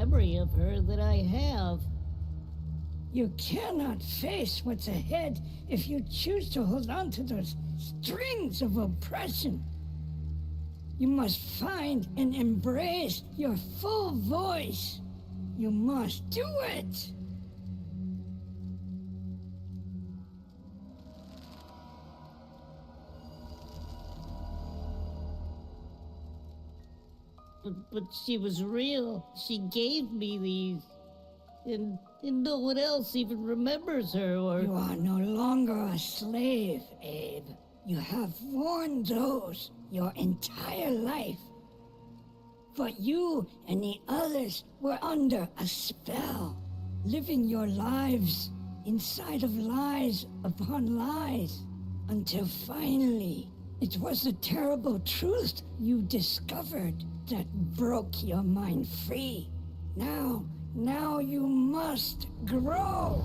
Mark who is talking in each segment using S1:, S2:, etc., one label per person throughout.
S1: memory of her that I have.
S2: You cannot face what's ahead if you choose to hold on to those strings of oppression. You must find and embrace your full voice. You must do it.
S1: But she was real. She gave me these. And no one else even remembers her or...
S2: You are no longer a slave, Abe. You have worn those your entire life. But you and the others were under a spell, living your lives inside of lies upon lies, until finally it was the terrible truth you discovered that broke your mind free. Now you must grow.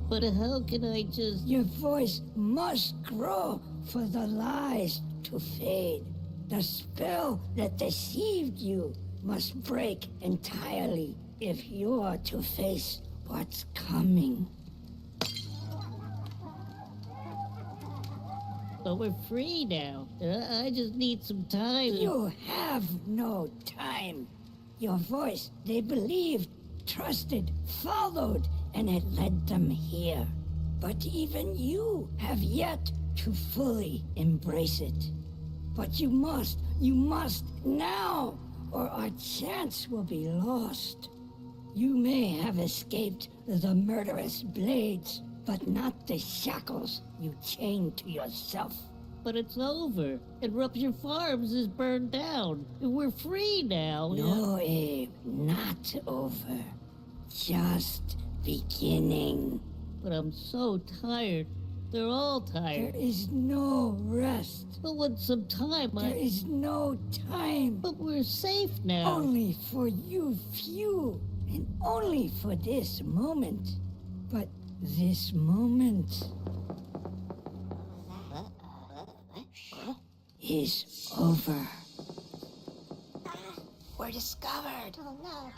S1: But how can I just...
S2: Your voice must grow for the lies to fade. The spell that deceived you must break entirely if you're to face what's coming.
S1: But we're free now. I just need some time.
S2: You have no time. Your voice, they believed, trusted, followed, and it led them here. But even you have yet to fully embrace it. But you must now, or our chance will be lost. You may have escaped the murderous blades, but not the shackles you chained to yourself.
S1: But it's over. And Rupture Farms is burned down. We're free now.
S2: No, Abe, not over. Just beginning.
S1: But I'm so tired. They're all tired.
S2: There is no rest.
S1: But with some time,
S2: There is no time.
S1: But we're safe now.
S2: Only for you few, and only for this moment. But this moment is over.
S3: We're discovered. Oh no.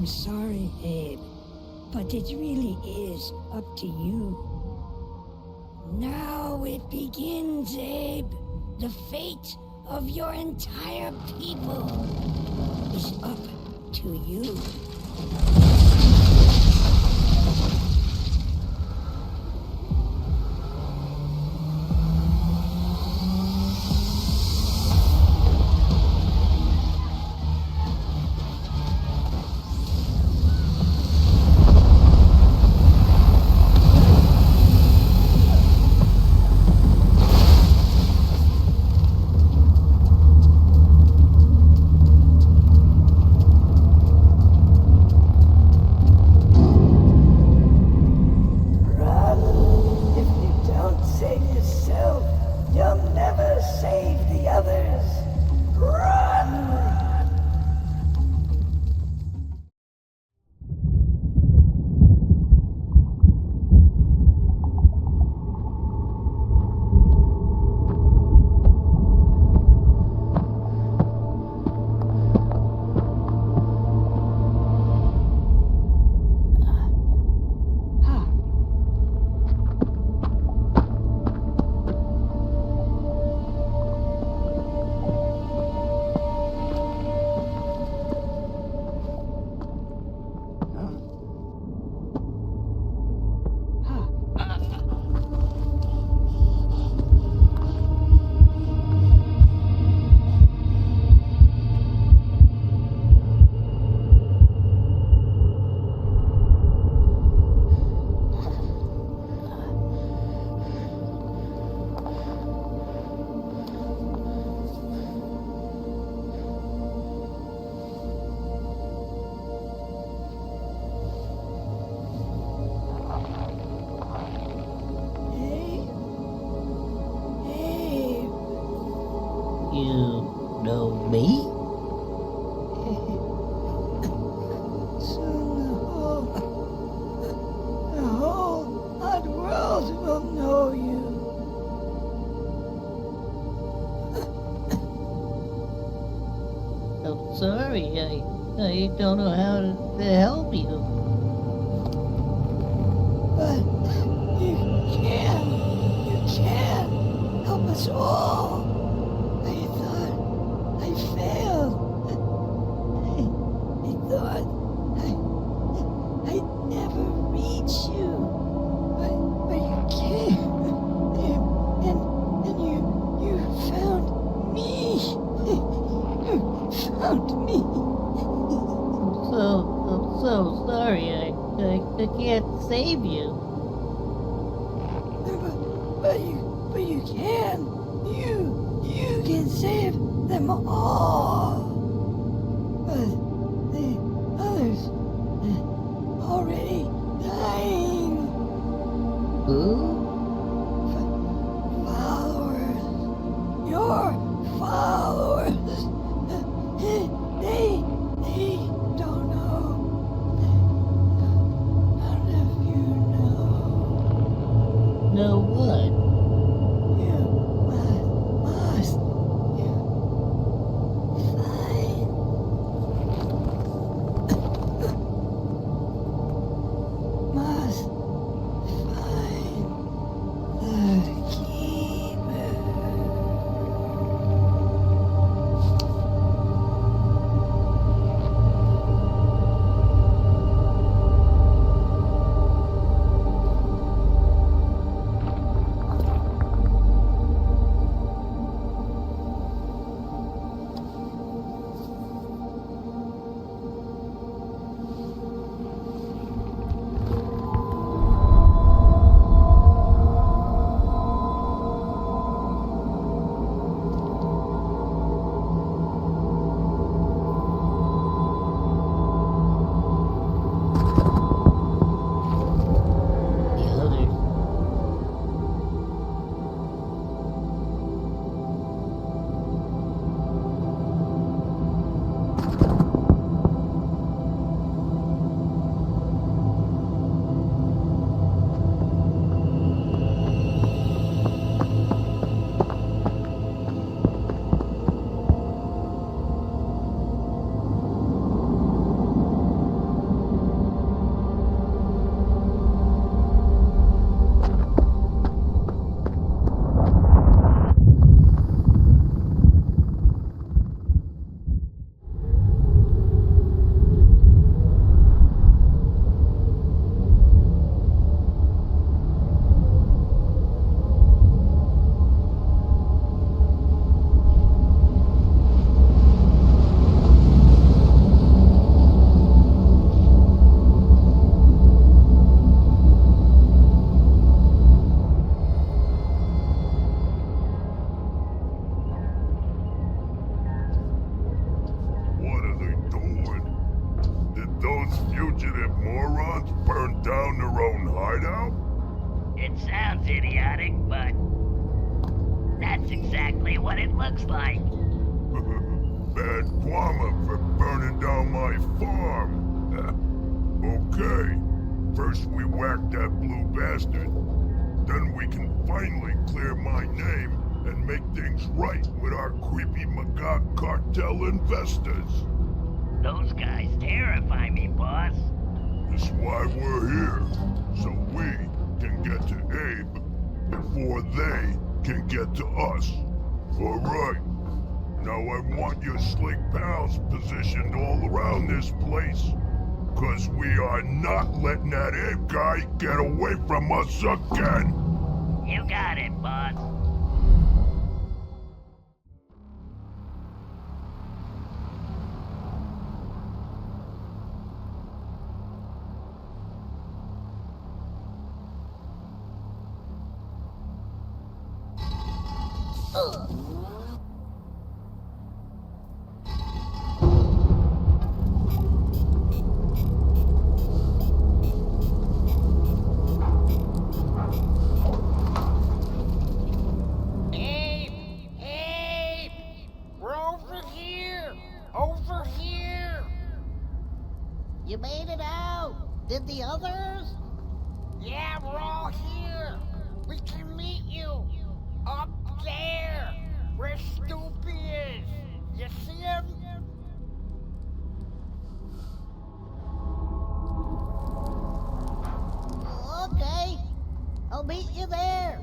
S2: Sorry, Abe, but it really is up to you. Now it begins, Abe. The fate of your entire people is up to you.
S1: sorry. I don't know how to help you.
S2: But you can help us all. I thought I failed. I thought I'd never reach you. But you came. And you found me. You found me.
S1: I'm so sorry. I can't save you.
S2: But you can. You can save them all. But the others already dying.
S1: Who?
S2: Followers. Your followers. They don't know. None of you know.
S1: No what?
S2: You must find. Must find the keeper.
S1: The others.
S4: What are they doing? Did those fugitive morons burn down their own hideout?
S5: It sounds idiotic, but that's exactly what it looks like.
S4: Bad karma for burning down my farm. Okay, first we whack that blue bastard. Then we can finally clear my name and make things right with our creepy macaque cartel investors.
S5: Those guys terrify me, boss.
S4: That's why we're here, so we can get to Abe before they can get to us. All right. Now I want your slick pals positioned all around this place, cause we are not letting that Abe guy get away from us again.
S5: You got it, boss.
S1: You made it out. Did the others?
S3: Yeah, we're all here. We can meet you. Up there. I'll meet you there.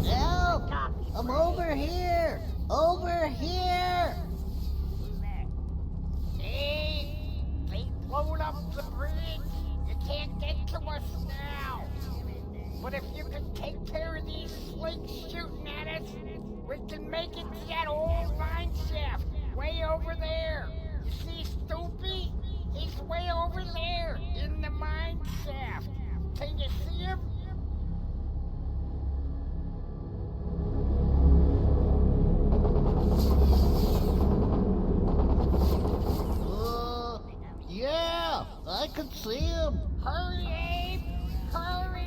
S3: Help! I'm over here! Over here!
S6: Hey, they blown up the bridge. You can't get to us now. But if you can take care of these slings shooting at us, we can make it to that old mine shaft way over there. You see Stoopy? He's way over there in the mine shaft. Can you see him?
S3: Yeah, I can see him.
S6: Hurry, Abe! Hurry!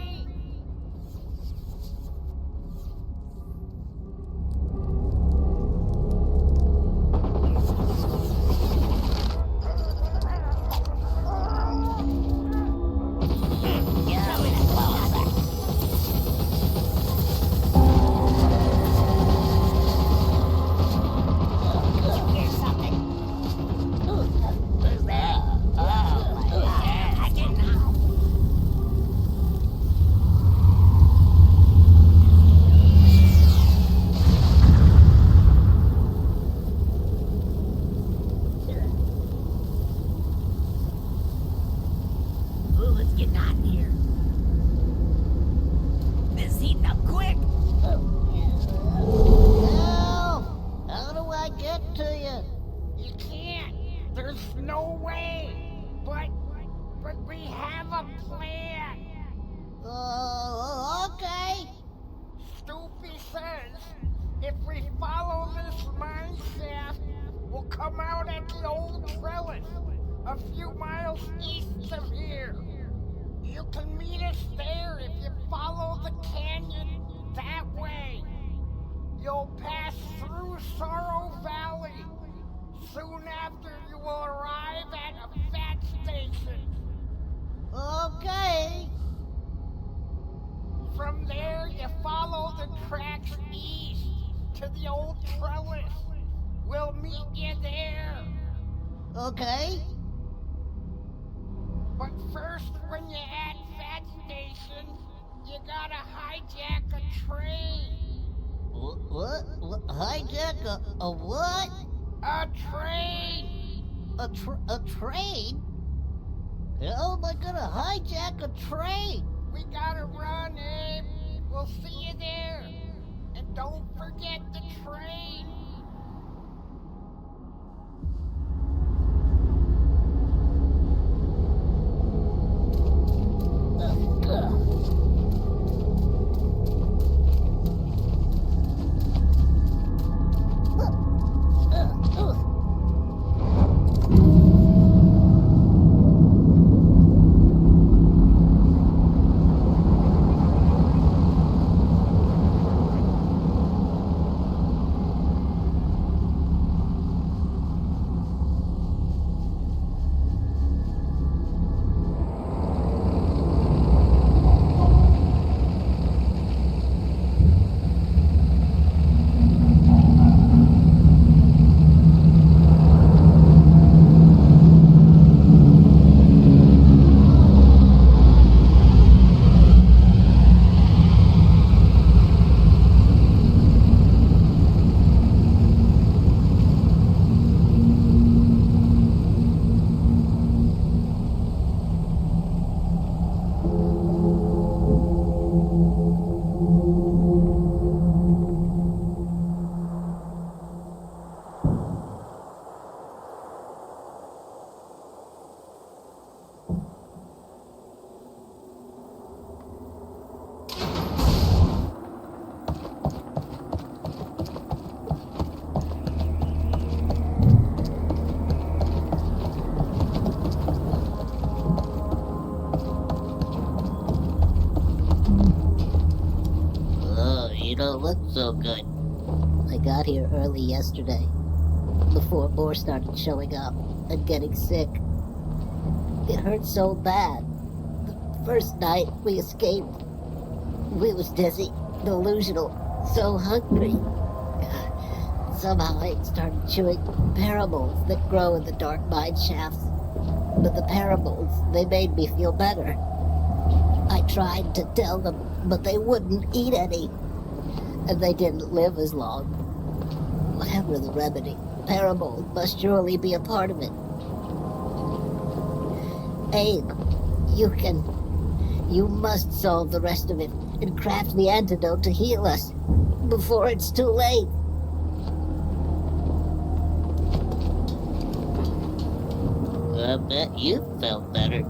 S3: Okay.
S6: Stoopy says if we follow this mine shaft, we'll come out at the old trellis, a few miles east of here. You can meet us there if you follow the canyon that way. You'll pass through Sorrow Valley. Soon after, you will arrive at a fat station.
S3: Okay.
S6: From there, you follow the tracks east to the old trellis. We'll meet you there.
S3: Okay.
S6: But first, when you're at Fat Station, you gotta hijack a train.
S3: What? Hijack a what?
S6: A train!
S3: A train? How am I gonna hijack a train?
S6: We gotta run, Abe. We'll see you there. And don't forget the train.
S1: You don't look so good. I got here early yesterday, before more started showing up and getting sick. It hurt so bad. The first night we escaped, we was dizzy, delusional, so hungry. Somehow I started chewing parables that grow in the dark mine shafts. But the parables, they made me feel better. I tried to tell them, but they wouldn't eat any. And they didn't live as long. Whatever the remedy, parables must surely be a part of it. Abe, you must solve the rest of it and craft the antidote to heal us before it's too late.
S3: I bet you felt better.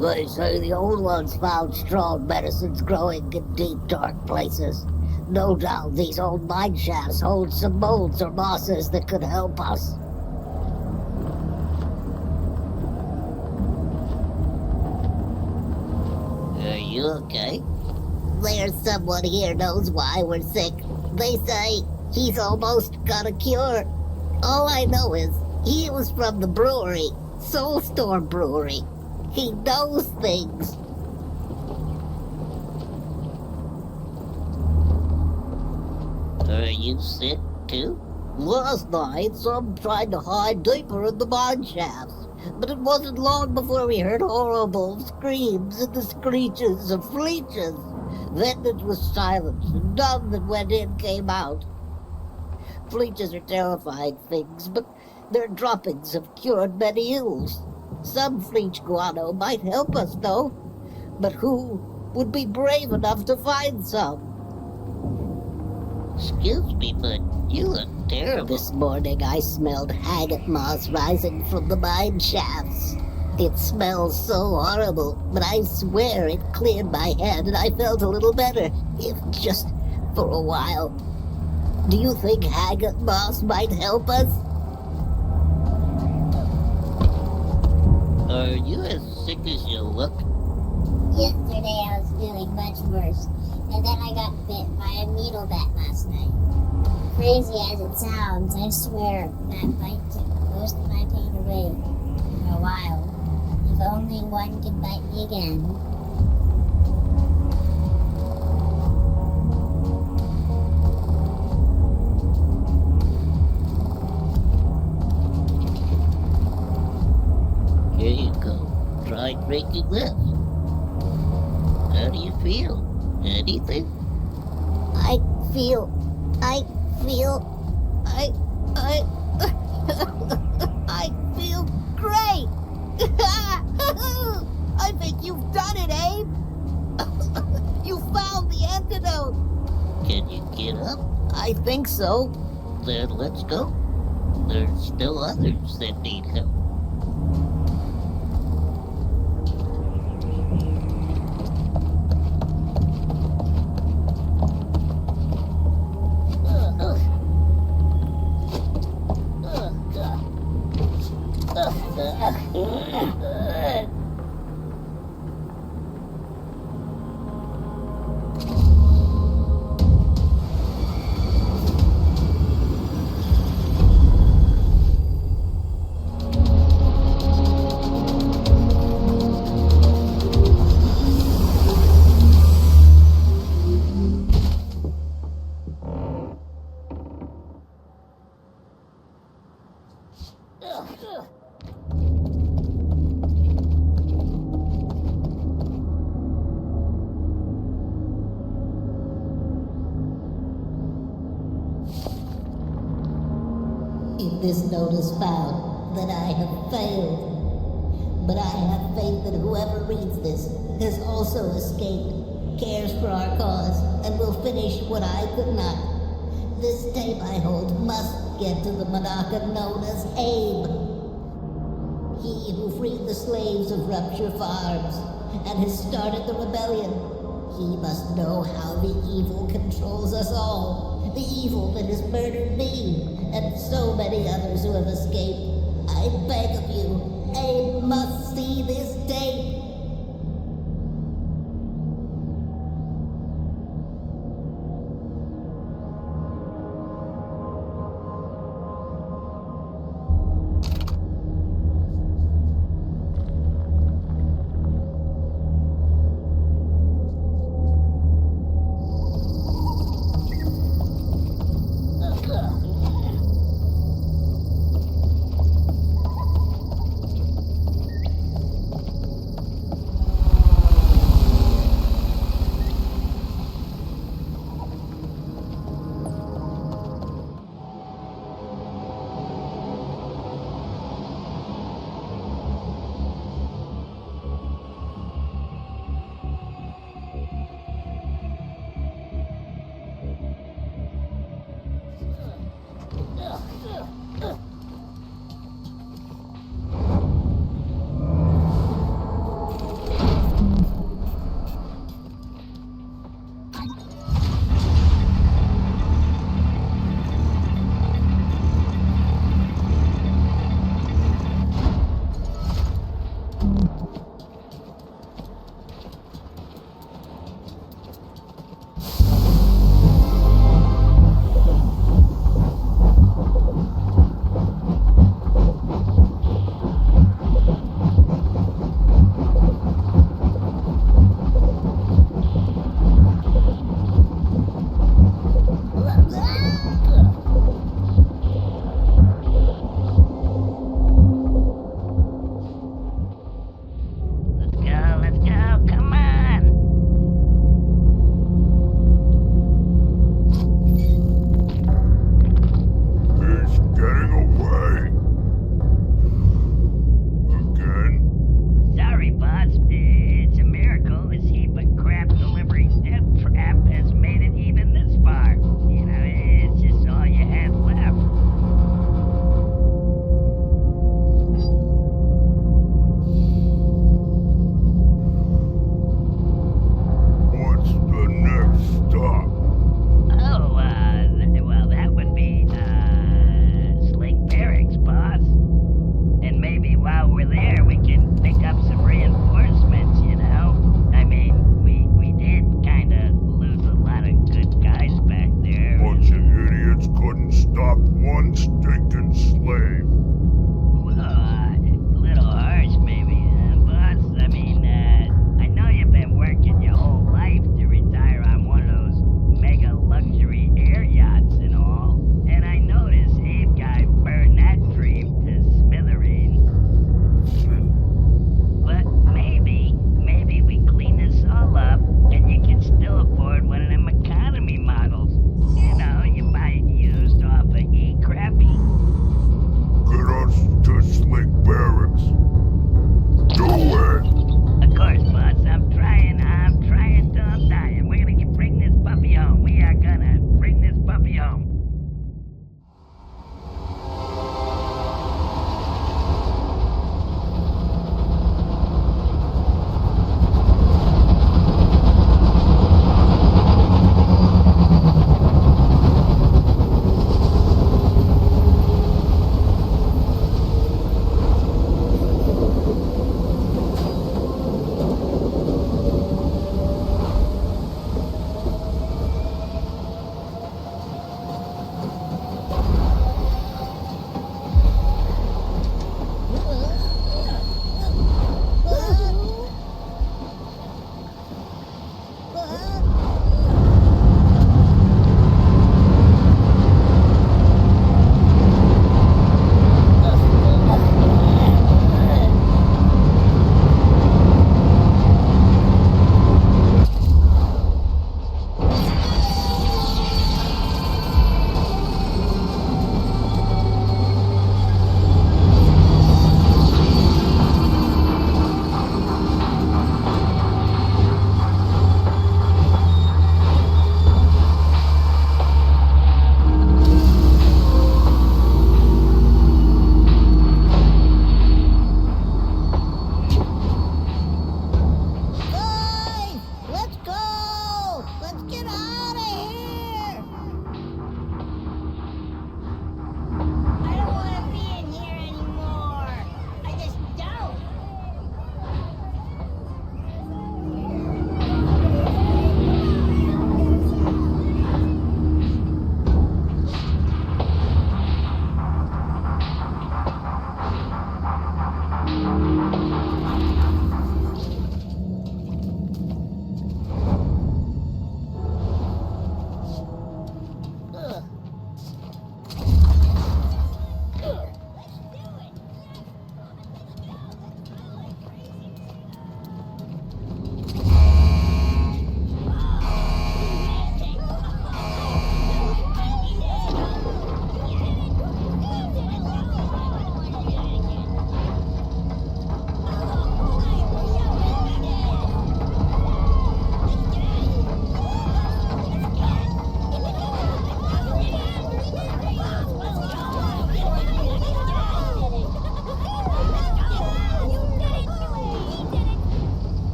S1: They say the old ones found strong medicines growing in deep, dark places. No doubt these old mine shafts hold some molds or mosses that could help us.
S3: Are you okay?
S1: There's someone here knows why we're sick. They say he's almost got a cure. All I know is he was from the brewery, Soulstorm Brewery. He knows things.
S3: Are you sick too?
S1: Last night, some tried to hide deeper in the mine shafts. But it wasn't long before we heard horrible screams and the screeches of fleeches. Then it was silence, and none that went in came out. Fleeches are terrifying things, but their droppings have cured many ills. Some fleech guano might help us, though. But who would be brave enough to find some?
S3: Excuse me, but you look terrible.
S1: This morning I smelled haggard moss rising from the mine shafts. It smells so horrible, but I swear it cleared my head and I felt a little better, if just for a while. Do you think haggard moss might help us?
S3: Are you as sick as you look?
S7: Yesterday I was feeling much worse, and then I got bit by a needle bat last night. Crazy as it sounds, I swear that bite took most of my pain away for a while. If only one could bite me again.
S3: Here you go. Try drinking this. How do you feel? Anything?
S1: I feel great! I think you've done it, Abe! You found the antidote!
S3: Can you get up?
S1: I think so.
S3: Then let's go. There's still others that need help.
S1: If this note is found, then I have failed. But I have faith that whoever reads this has also escaped, cares for our cause, and will finish what I could not. This tape I hold must get to the Monaca known as Abe. He who freed the slaves of Rupture Farms and has started the rebellion. He must know how the evil controls us all. The evil that has murdered me and so many others who have escaped. I beg of you, Abe must see this tape.
S4: one stinking slave.
S5: A little harsh, maybe, boss. I mean, I know you've been working your whole life to retire on one of those mega luxury air yachts and all. And I noticed Abe guy burned that dream to smithereens. But maybe we clean this all up and you can still afford one of them economy models. You know, you buy it used off of E-Crappy.
S4: Get us to Slick Barracks. Do it!
S5: Of course, boss. I'm trying till I'm dying. We're gonna bring this puppy home. We are gonna bring this puppy home.
S1: Let's go! Let's get out of here!
S7: I don't want to be in here anymore. I just don't.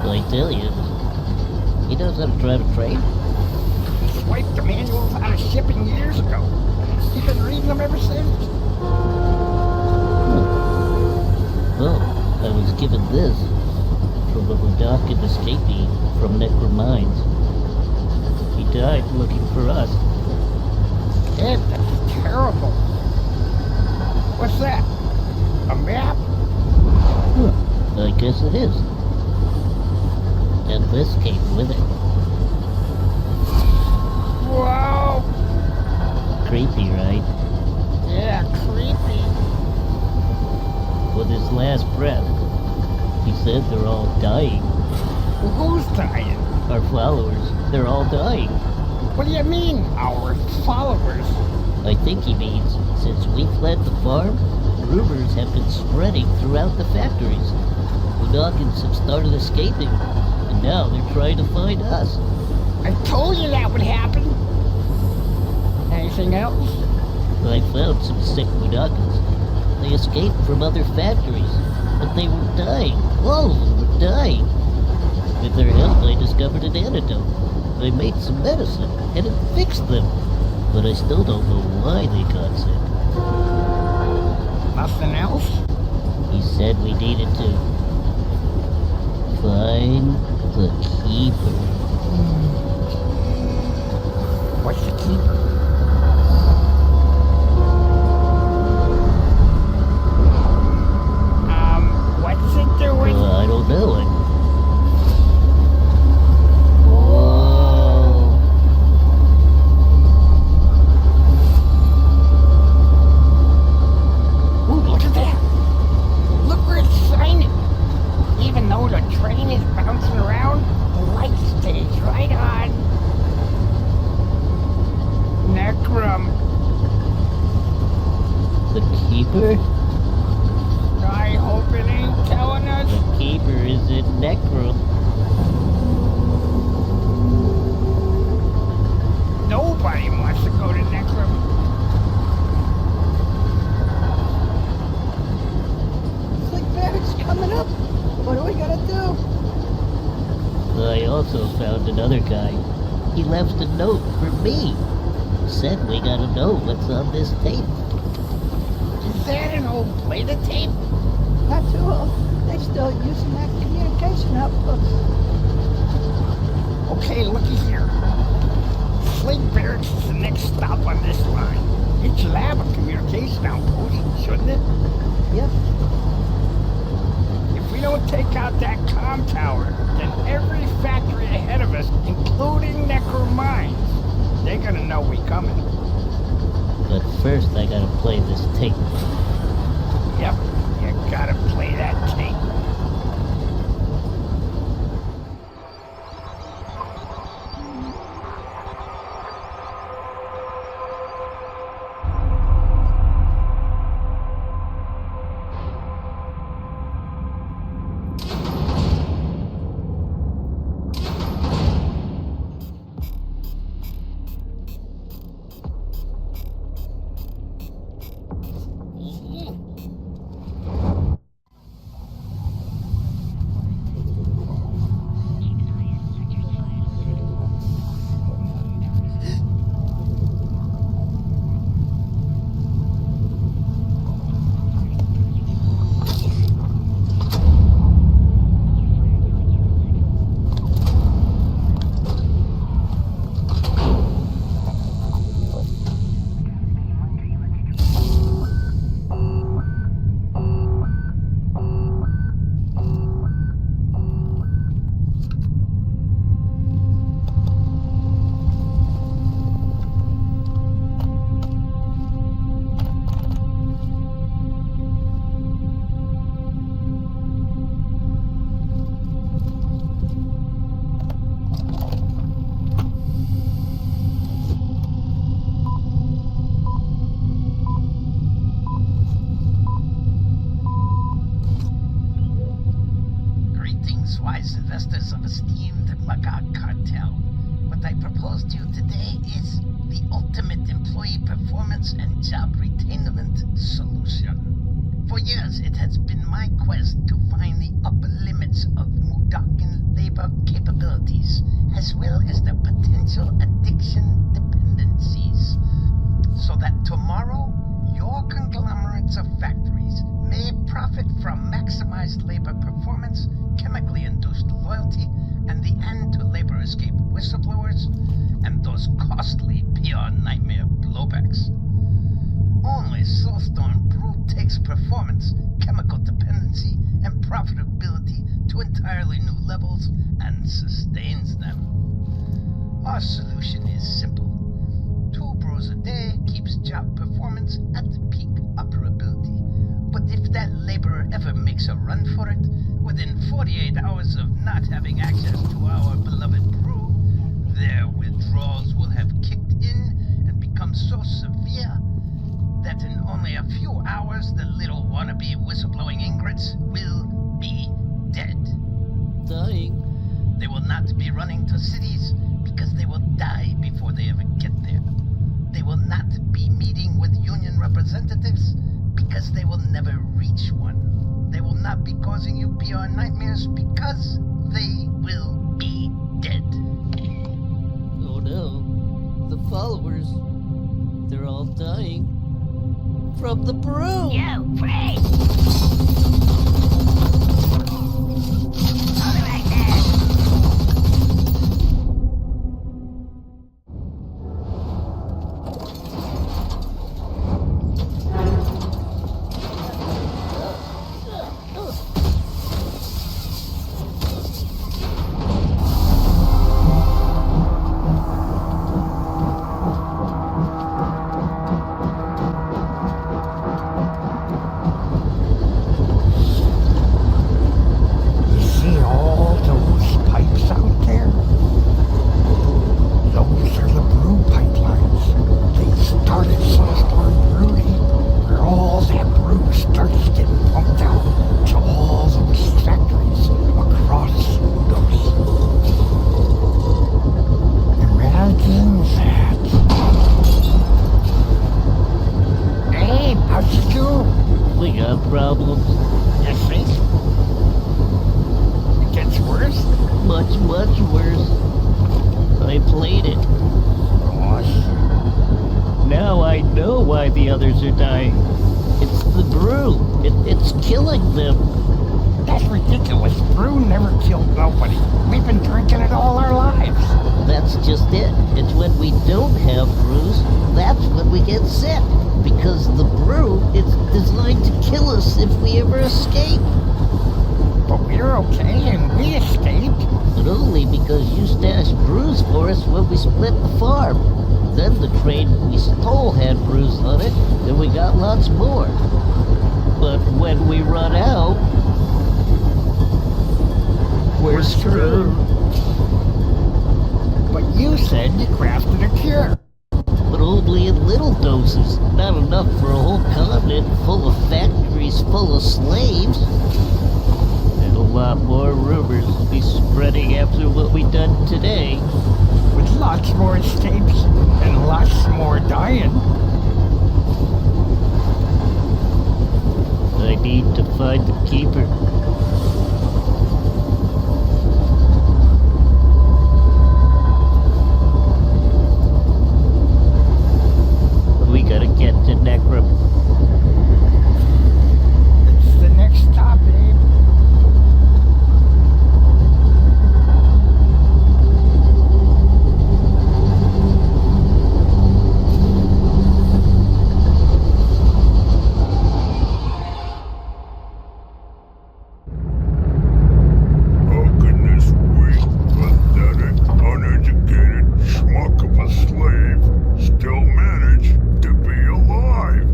S3: I tell you, he knows how to drive a train.
S6: Swiped the manuals out of shipping years ago. He's been reading them ever since.
S3: Well, I was given this from a Budokan escapee from Necromines. He died looking for us.
S6: Ed, that's terrible. What's that? A map?
S3: I guess it is. And this came with it.
S6: Whoa!
S3: Creepy, right?
S6: Yeah, creepy.
S3: With his last breath, he said they're all dying.
S6: Who's dying?
S3: Our followers, they're all dying.
S6: What do you mean, our followers?
S3: I think he means, since we fled the farm, rumors have been spreading throughout the factories. Budokans have started escaping, and now they're trying to find us.
S6: I told you that would happen. Anything else?
S3: I found some sick Budokans. They escaped from other factories. that they were dying. All of them were dying. With their help, I discovered an antidote. I made some medicine, and it fixed them. But I still don't know why they got sick.
S6: Nothing else?
S3: He said we needed to find the keeper.
S6: What's the keeper? What's it doing?
S3: I don't know.
S6: Ooh, look at that! Look where it's shining! Even though the train is bouncing around, the light stays right on. Necrum.
S3: The keeper?
S6: I hope it ain't telling us.
S3: The keeper is in Necrum.
S6: Nobody wants to go to Necrum.
S2: Slick Barrett's coming up. What are we gonna do?
S3: I also found another guy. He left a note for me. Said we gotta know what's on this tape.
S6: Is that an old Plata tape?
S2: Not too old. They still using that communication output.
S6: Okay, looky here. Slate Barracks is the next stop on this line. It should have a communication outpost, shouldn't it?
S2: Yep.
S6: If we don't take out that comm tower, then every factory ahead of us, including Necro Mines, they're gonna know we coming.
S3: But first I gotta play this tape.
S6: Yep, you gotta play that tape.
S8: Wise investors of esteemed Magog cartel. What I propose to you today is the ultimate employee performance and job retainment solution. For years, it has been my quest to find the upper limits of Mudakin labor capabilities, as well as their potential addiction dependencies, so that tomorrow, your conglomerates of factories may profit from maximized labor performance, chemically induced loyalty, and the end to labor escape whistleblowers, and those costly PR nightmare blowbacks. Only Soulstorm brew takes performance, chemical dependency, and profitability to entirely new levels and sustains them. Our solution is simple. 2 brews a day keeps job performance at peak operability. But if that laborer ever makes a run for it, within 48 hours of not having access to our beloved brew, their withdrawals will have kicked in and become so severe that in only a few hours the little wannabe whistleblowing ingrates will be dead.
S3: Dying?
S8: They will not be running to cities because they will die before they ever get there. They will not be meeting with union representatives because they will never reach one. They will not be causing you PR nightmares because they will be dead.
S3: Oh no. The followers, they're all dying from the brew.
S5: Yo, Frank! Hold it right there.
S6: See all those pipes out there? Those are the brew pipelines. They started Soulstorm Brewing, where all that brew starts getting pumped out to all those factories across those. Imagine that. Hey, how's it going?
S3: We got problems.
S6: You think? It gets worse?
S3: Much, much worse. I played it.
S6: Gosh.
S3: Now I know why the others are dying. It's the brew. It's killing them.
S6: That's ridiculous. Brew never killed nobody. We've been drinking it all our lives.
S3: That's just it. It's when we don't have brews, that's when we get sick. Because the brew is designed to kill us if we ever escape.
S6: But we're okay and we escaped.
S3: But only because you stashed brews for us when we split the farm. Then the train we stole had brews on it, and we got lots more. But when we run out, we're screwed.
S6: But you said you crafted a cure.
S3: But only in little doses, not enough for a whole continent full of factories full of slaves. And a lot more rumors will be spreading after what we done today.
S6: With lots more escapes and lots more dying.
S3: I need to find the keeper. We gotta get to Necrum.
S6: It's the next stop, Abe.
S4: How can this weak, pathetic, uneducated schmuck of a slave still manage to be alive?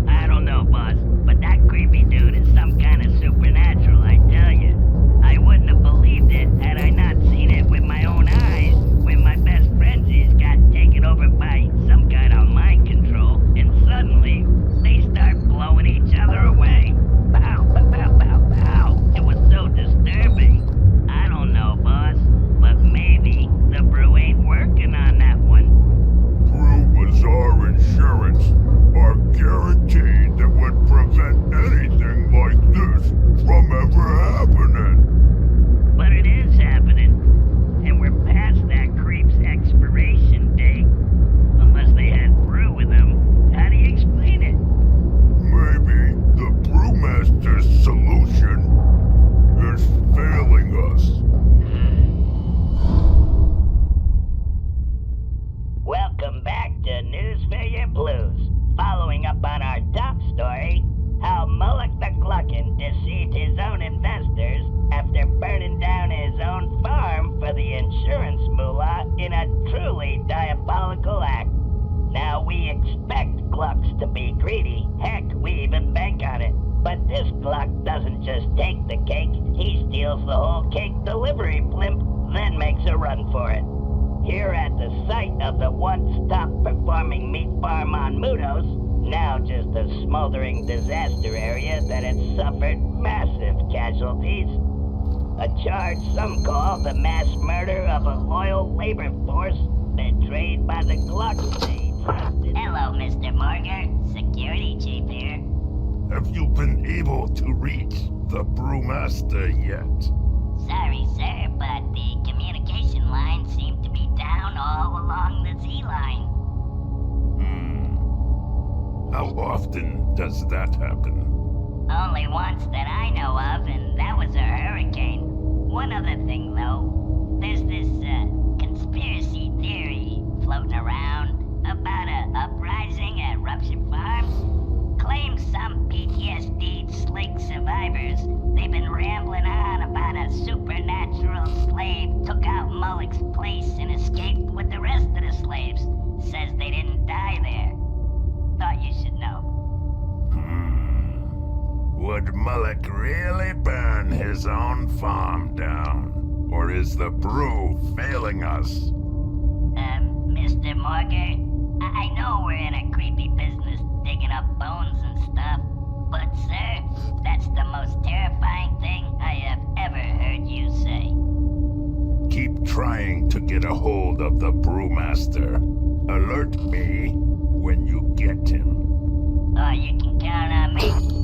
S5: I don't know, boss, but that creepy dude is some kind of supernatural, I tell you. I wouldn't have believed it had I not seen it with my own eyes when my best frenzies got taken over by some kind of mind control, and suddenly they start blowing each other away. Pow, pow, pow, pow, pow. It was so disturbing. I don't know, boss, but maybe the brew ain't working on that one.
S4: Brew was our insurance, our guarantee that would prevent anything like this from ever happening.
S5: But it is happening, and we're past that creep's expiration date. Unless they had brew with them. How do you explain it?
S4: Maybe the brewmaster's solution is failing us.
S5: Welcome back to News for Your Blues. Following up on our top story, how Moolah the Gluckin deceived his own investors after burning down his own farm for the insurance moolah in a truly diabolical act. Now we expect Glucks to be greedy. Heck, we even bank on it. But this Gluck doesn't just take the cake, he steals the whole cake delivery blimp, then makes a run for it. Here at the site of the once top-performing meat farm on Mudos, now just a smoldering disaster area that had suffered massive casualties. A charge some call the mass murder of a loyal labor force betrayed by the Glucks they trusted. Hello, Mr. Morgan. Security chief here.
S4: Have you been able to reach the brewmaster yet.
S5: Sorry, sir, but the communication lines seem to be down all along the Z line.
S4: How often does that happen?
S5: Only once that I know of, and that was a hurricane. One other thing, though. There's this, conspiracy theory floating around about a uprising at Rupture Farms. Claims some PTSD slick survivors. They've been rambling on about a supernatural slave took out Mullock's place and escaped with the rest of the slaves. Says they didn't die there. Thought you should know.
S4: Would Mullock really burn his own farm down? Or is the brew failing us?
S5: Mr. Morgan, I know we're in a creepy business digging up bones and stuff, but sir, that's the most terrifying thing I have ever heard you say.
S4: Keep trying to get a hold of the brewmaster. Alert me when you get him.
S5: Oh, you can count on me.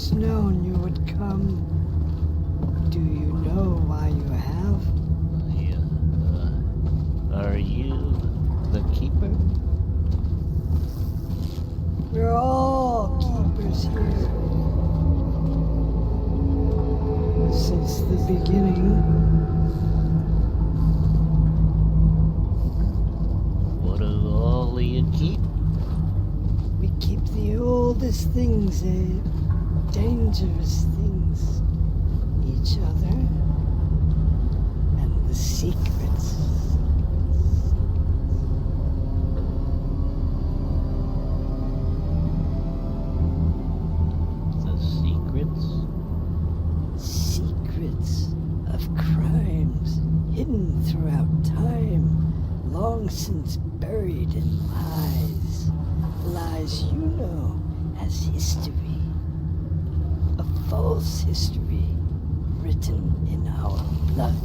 S2: always known you would come. Do you know why you have?
S3: Are you the keeper?
S2: We're all keepers here. Since the beginning.
S3: What of all you keep?
S2: We keep the oldest things, dangerous things. Each other. And the secrets.
S3: The secrets?
S2: Secrets of crimes hidden throughout time, long since buried in lies. Lies you know as history. A false history written in our blood.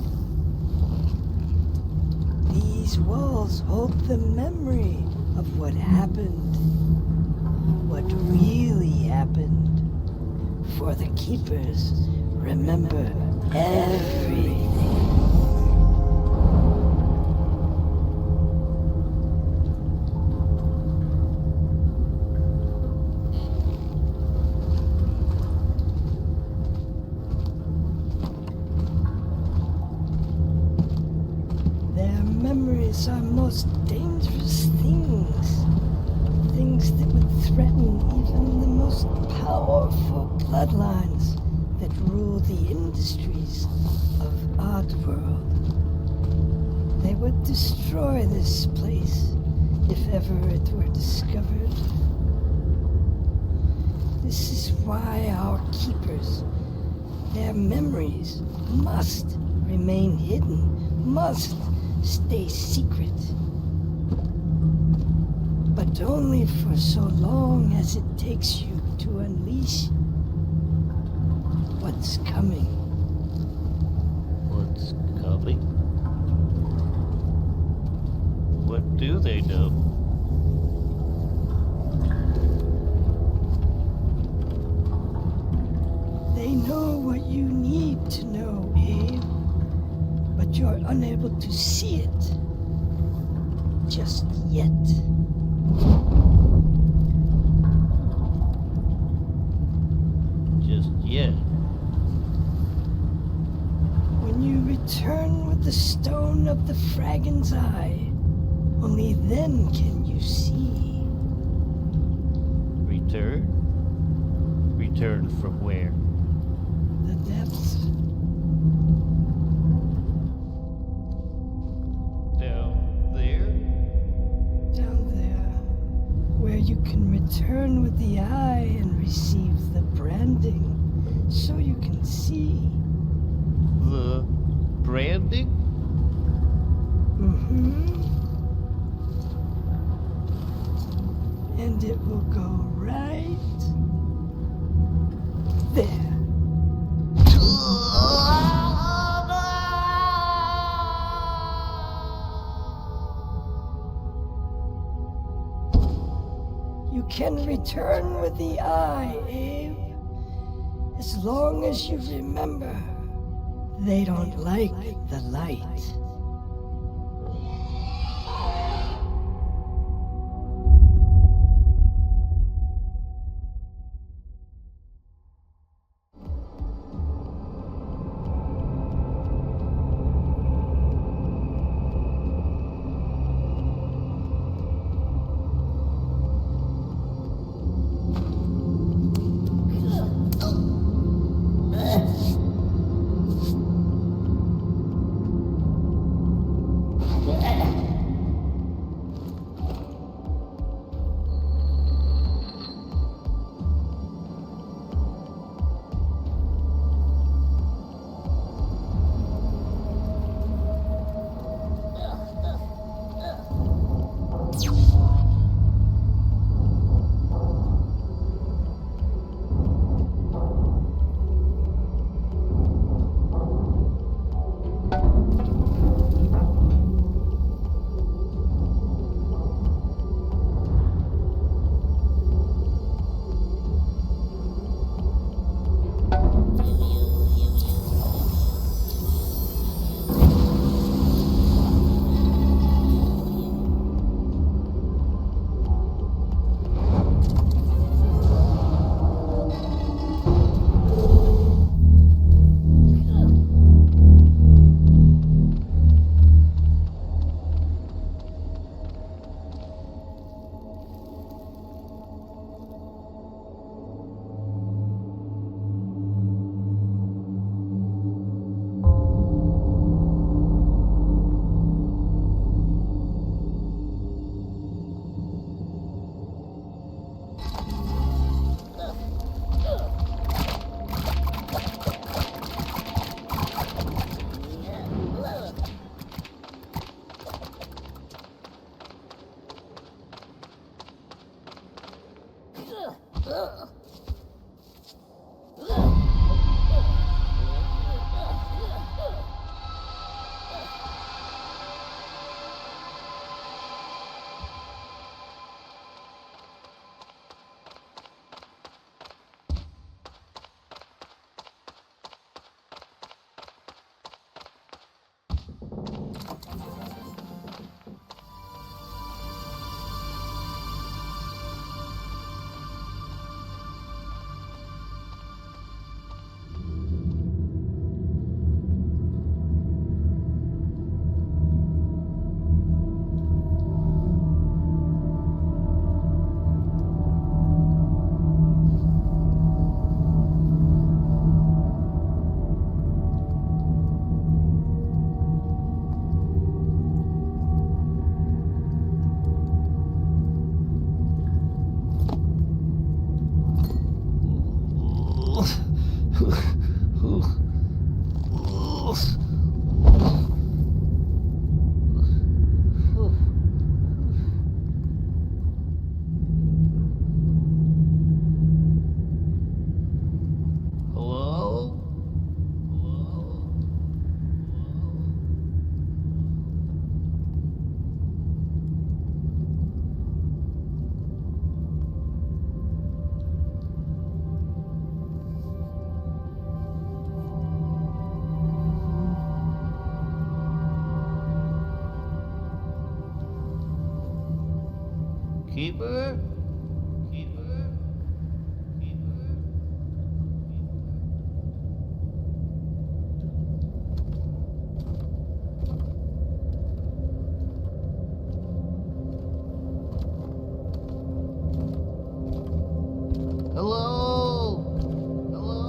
S2: These walls hold the memory of what happened. What really happened. For the keepers remember everything. Their memories are most dangerous things. Things that would threaten even the most powerful bloodlines that rule the industries of Oddworld. They would destroy this place if ever it were discovered. This is why our keepers, their memories must remain hidden, must stay secret. But only for so long as it takes you to unleash what's coming.
S3: What's coming? What do they know?
S2: They know what you need to know, Abe. But you're unable to see it. Just yet.
S3: Just yet.
S2: When you return with the stone of the Fragon's Eye, only then can you see.
S3: Return? Return from where?
S2: The depths.
S3: Down there?
S2: Down there, where you can return with the eye and receive the branding, so you can see.
S3: The branding?
S2: And it will go right there. You can return with the eye, Abe. As long as you remember, they don't like the light.
S3: Keeper? Keeper? Keeper? Hello? Hello?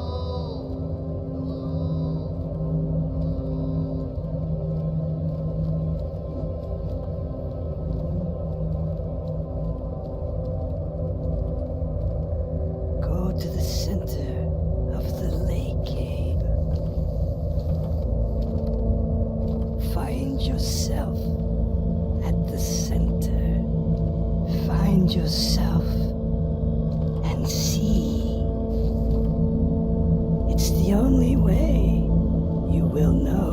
S2: Go to the center of the lake, Abe. Find yourself at the center. Find yourself and see. It's the only way you will know.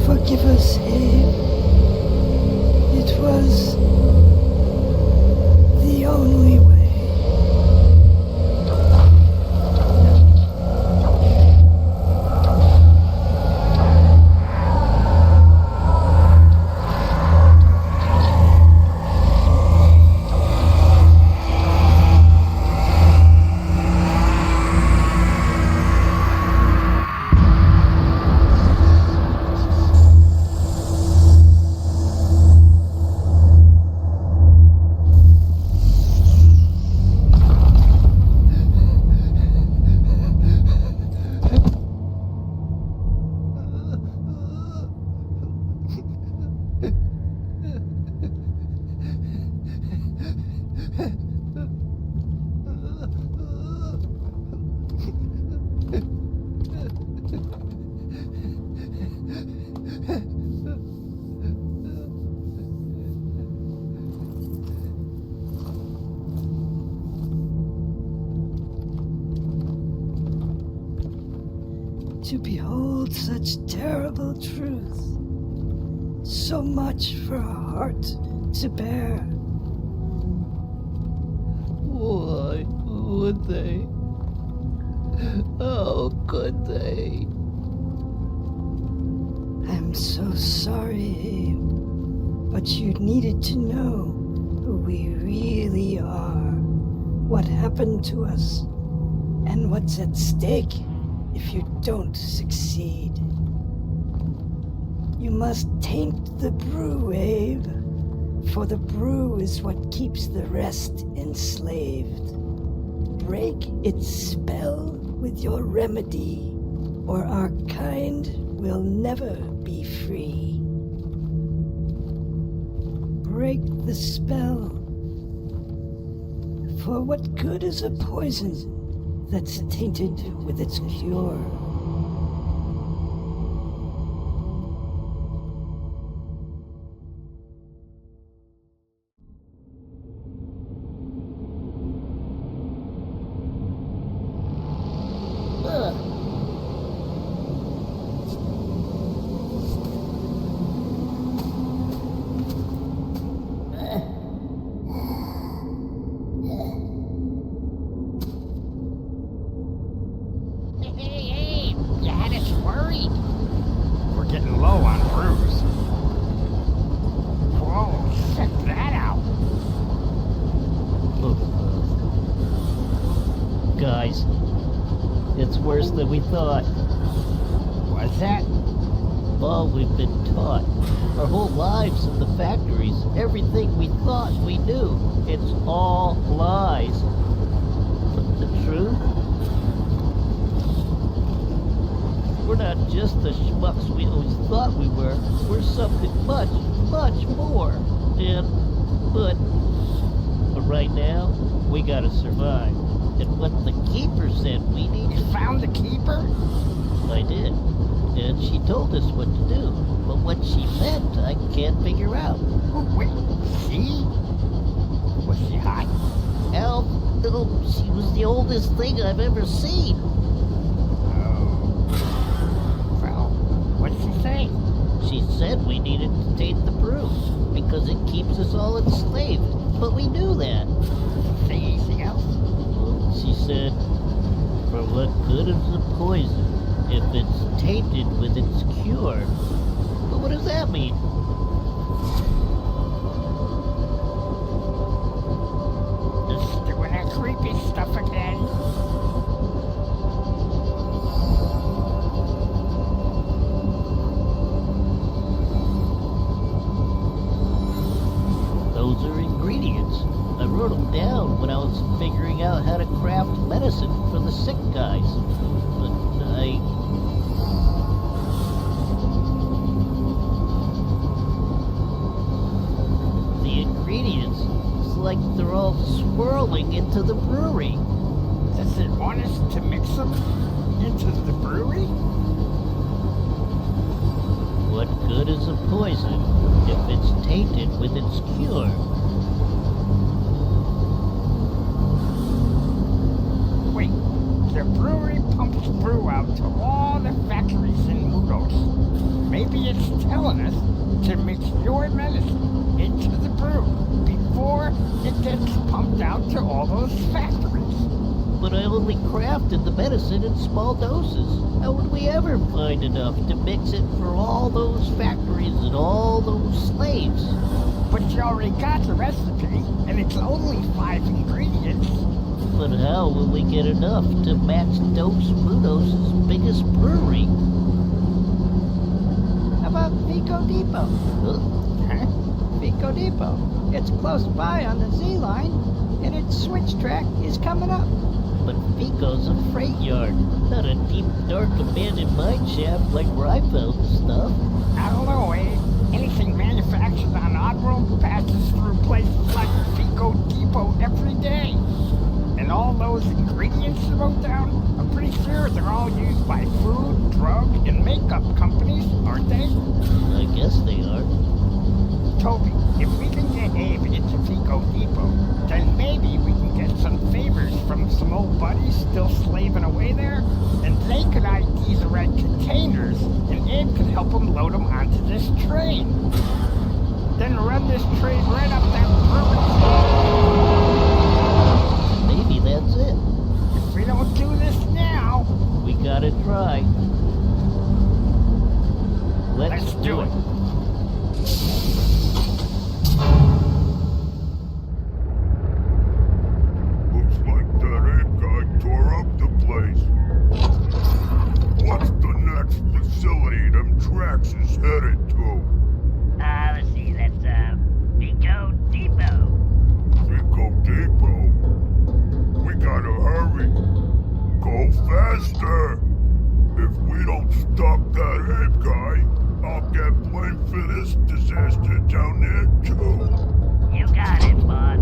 S2: Forgive us, Abe. It was the only way. To behold such terrible truth, so much for a heart to bear.
S3: Why would they? How could they?
S2: I'm so sorry, Abe, but you needed to know who we really are, what happened to us, and what's at stake if you don't succeed. You must taint the brew, Abe, for the brew is what keeps the rest enslaved. Break its spell with your remedy, or our kind will never be free. Break the spell, for what good is a poison that's tainted with its cure?
S3: thought.
S6: What's that?
S3: All we've been taught. Our whole lives in the factories, everything we thought we knew, it's all lies. But the truth? We're not just the schmucks we always thought we were. We're something much, much more. But right now, we gotta survive. And what the Keeper said we need...
S6: You found the Keeper?
S3: I did. And she told us what to do. But what she meant, I can't figure out.
S6: Oh, wait, she? Was she hot?
S3: Hell, no, she was the oldest thing I've ever seen.
S6: Oh. Well, what did she say?
S3: She said we needed to take the brew, because it keeps us all enslaved. But we knew that.
S6: Say anything else?
S3: Well, she said, for what good is the poison if it's tainted with its cure? But what does that mean?
S6: Just doing that creepy stuff again.
S3: Those are ingredients. I wrote them down when I was figuring out how to craft medicine for the sick guys. But the ingredients, it's like they're all swirling into the brewery.
S6: Does it want us to mix them into the brewery?
S3: What good is a poison if it's tainted with its cure?
S6: Wait, the brewery pumps brew out to all the factories in Moodos. Maybe it's telling us to mix your medicine into the brew before it gets pumped out to all those factories.
S3: But I only crafted the medicine in small doses. How would we ever find enough to mix it for all those factories and all those slaves?
S6: But you already got the recipe, and it's only 5 ingredients.
S3: But how will we get enough to match Dos Mudos' biggest brewery?
S9: How about Vico Depot?
S3: Huh?
S9: Vico Depot. It's close by on the Z line, and its switch track is coming up.
S3: But Vico's a freight yard, not a deep, dark, abandoned mine shaft like where I found the stuff.
S6: I don't know, Abe. Anything manufactured on Oddworld passes through places like Vico Depot every day. And all those ingredients you wrote down, I'm pretty sure they're all used by food, drug, and makeup companies, aren't they?
S3: I guess they are.
S6: Toby, if we can get Abe into Vico Depot, then maybe we can get some favors from some old buddies still slaving away there, and they could ID the red containers, and Abe could help them load them onto this train. Then run this train right up that brewery.
S3: Maybe that's it.
S6: If we don't do this now,
S3: We gotta try. Let's
S6: do it.
S4: Looks like that ape guy tore up the place. What's the next facility them tracks is headed to?
S5: Let's see, that's, Vico Depot.
S4: Vico Depot? We gotta hurry. Go faster! If we don't stop that ape guy, I'll get blamed for this disaster down there too.
S5: You got it, boss.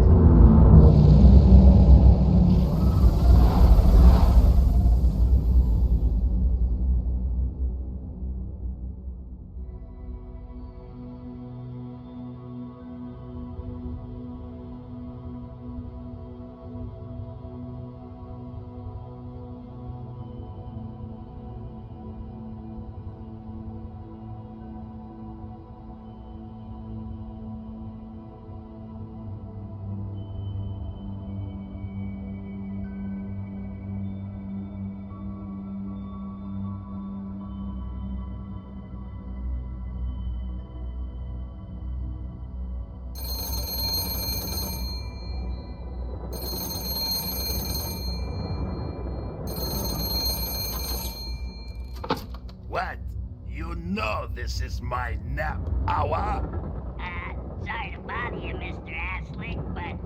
S10: You know this is my nap hour.
S5: Sorry to bother you, Mr. Aslick, but,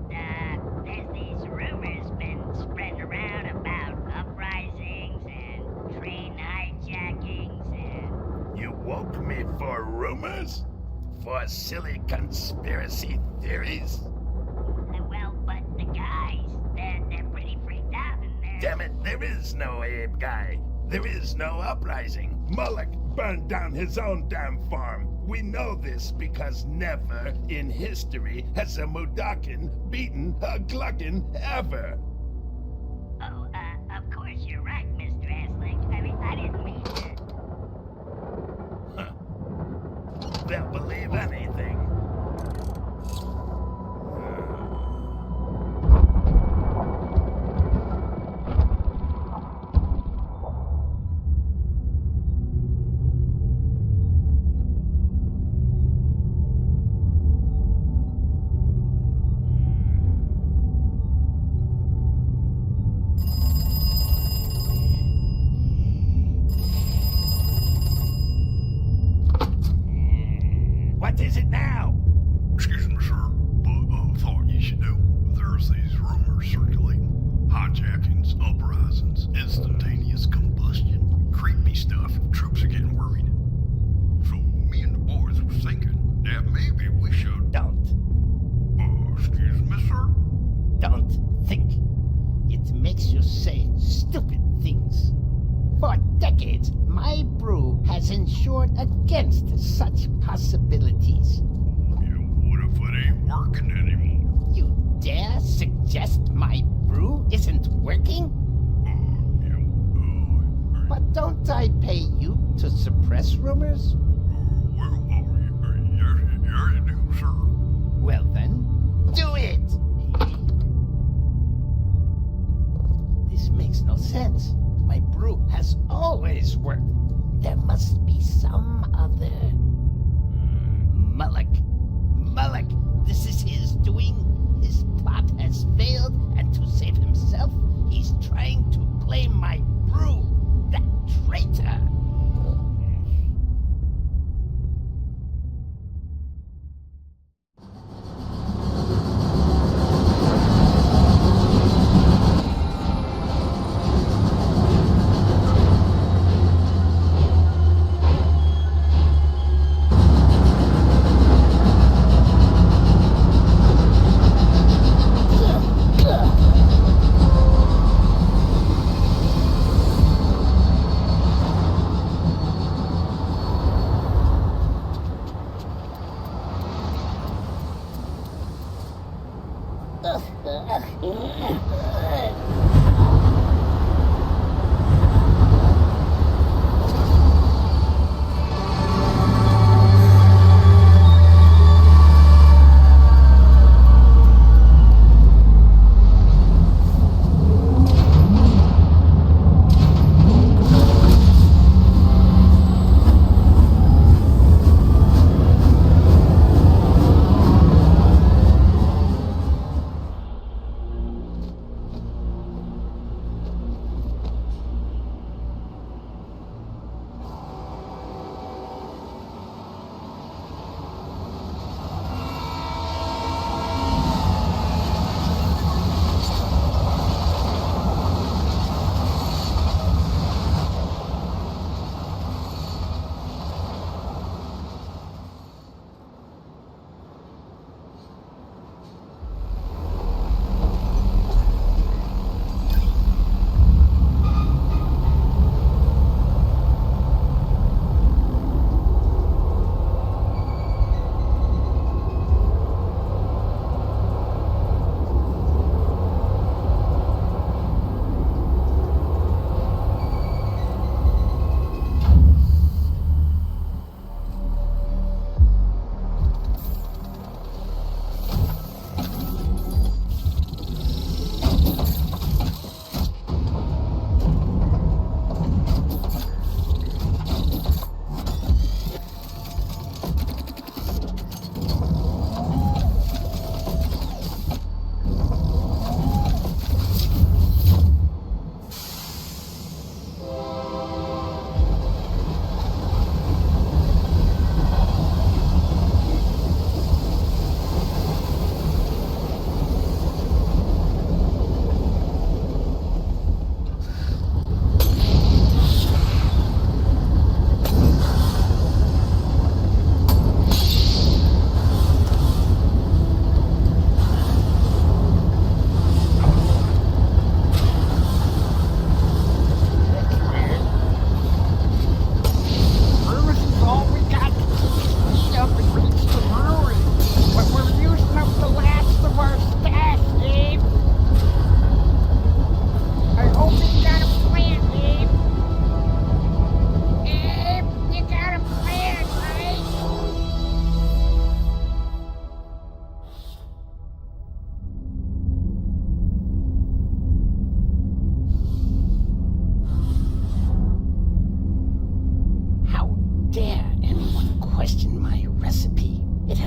S5: there's these rumors been spreading around about uprisings and train hijackings and...
S10: You woke me for rumors? For silly conspiracy theories?
S5: Well, but the guys, they're pretty freaked out and they're...
S10: Damn it, there is no Abe guy. There is no uprising. Moloch burned down his own damn farm. We know this because never in history has a Mudakin beaten a Gluckin ever.
S5: Oh, of course you're right, Mr. Aslick. I mean, I didn't mean to...
S10: Huh. They'll believe anything. What is it now?
S4: Excuse me, sir, but thought you should know there's these rumors circulating. Hijackings, uprisings, instantaneous combustion, creepy stuff. Troops are getting worried. So me and the boys was thinking that maybe we should...
S10: Don't.
S4: Excuse me, sir?
S3: Don't think. It makes you say stupid things. For decades, my brew has ensured against such possibilities.
S4: Yeah, what if it ain't working anymore?
S3: You dare suggest my brew isn't working? But don't I pay you to suppress rumors?
S4: Well, yeah, you do, sir.
S3: Well then, do it! This makes no sense. My brew has always worked. There must be some other... Moloch, this is his doing. His plot has failed, and to save himself, he's trying to blame my brew. That traitor!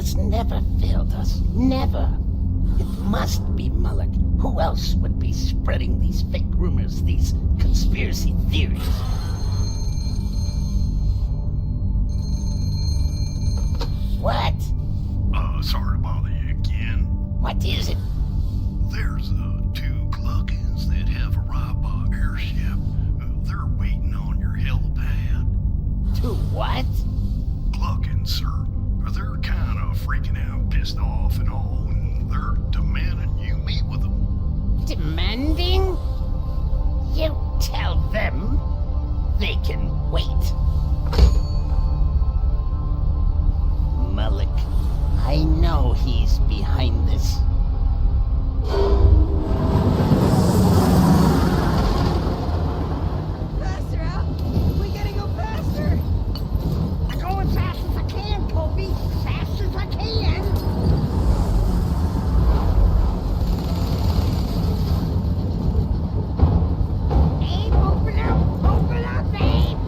S8: has never failed us. Never. It must be Mullock. Who else would be spreading these fake rumors, these conspiracy theories? What?
S4: Sorry to bother you again.
S8: What is it?
S4: There's, 2 Cluckins that have arrived by airship. They're waiting on your helipad.
S8: 2 what?
S4: Cluckins, sir. They're kind of freaking out, pissed off and all, and they're demanding you meet with them.
S8: Demanding? You tell them they can wait. Mullock, I know he's behind this.
S2: Faster, Al! We gotta go faster!
S6: I'm going fast as I can, Toby. Fast as I can. Abe, open up! Open up, Abe!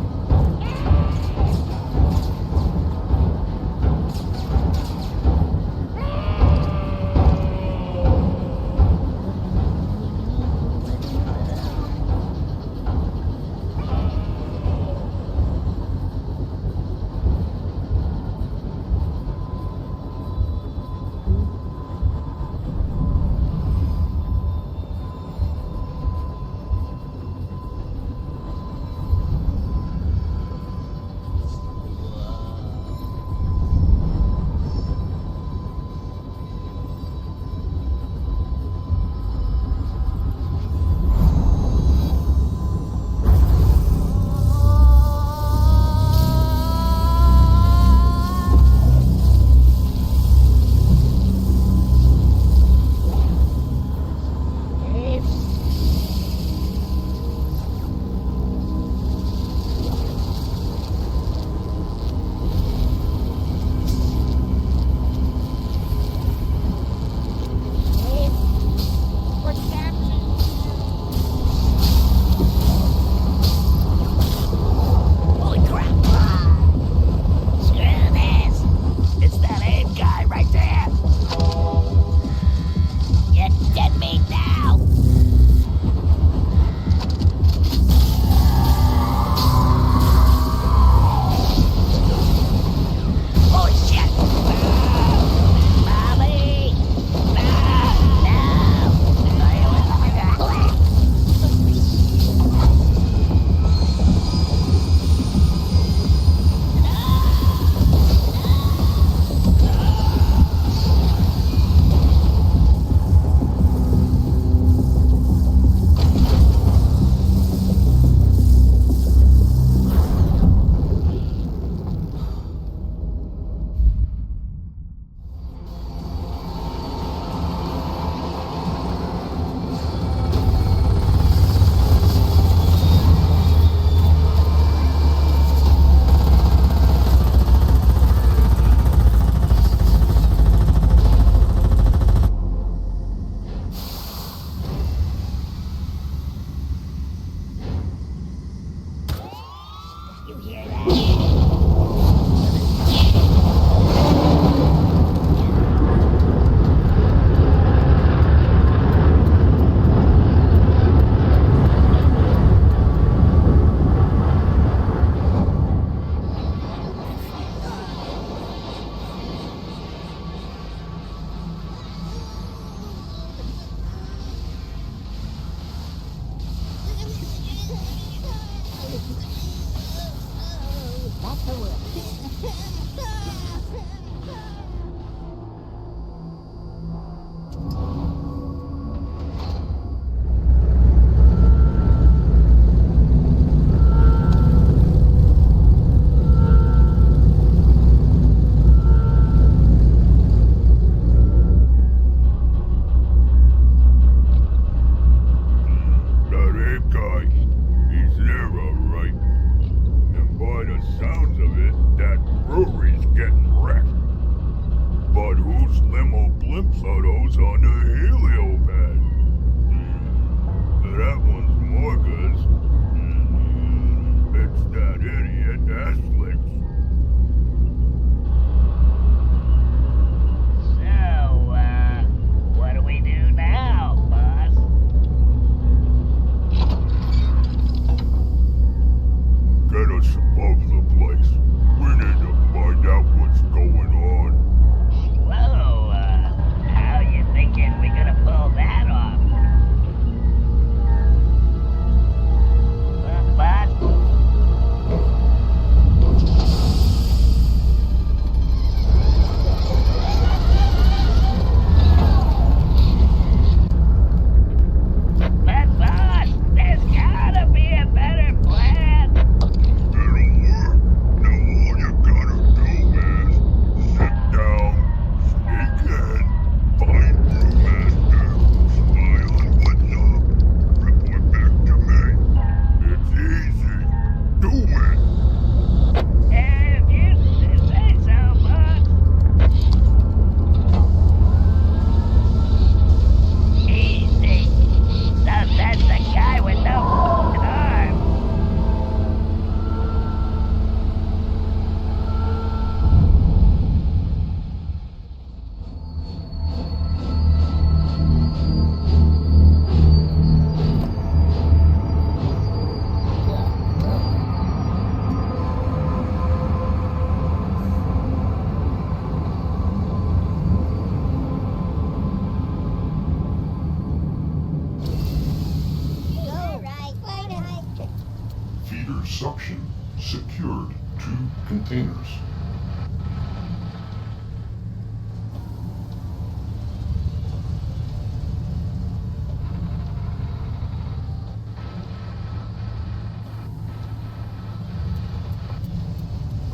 S4: generators.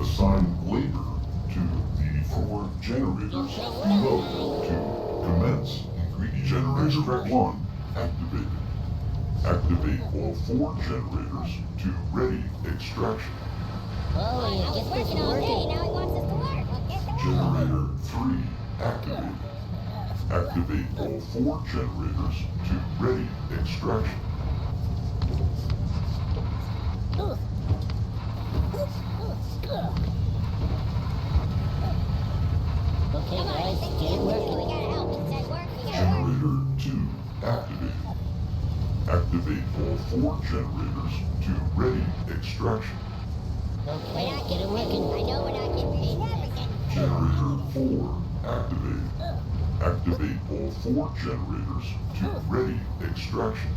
S4: Assign labor to the 4 generators below to commence. Generator 1 activated. Activate all 4 generators to ready extraction.
S1: Oh, you get this working.
S7: Now he wants us to work.
S4: Generator 3 activated. Activate all 4 generators to ready extraction.
S1: Okay, guys, get it working.
S7: We gotta help. It says work. We gotta work.
S4: Generator 2 activated. Activate all 4 generators to ready extraction.
S1: Okay, get it working.
S7: I know we're not getting paid for everything.
S4: Generator 4 activated. Activate all 4 generators to ready extraction.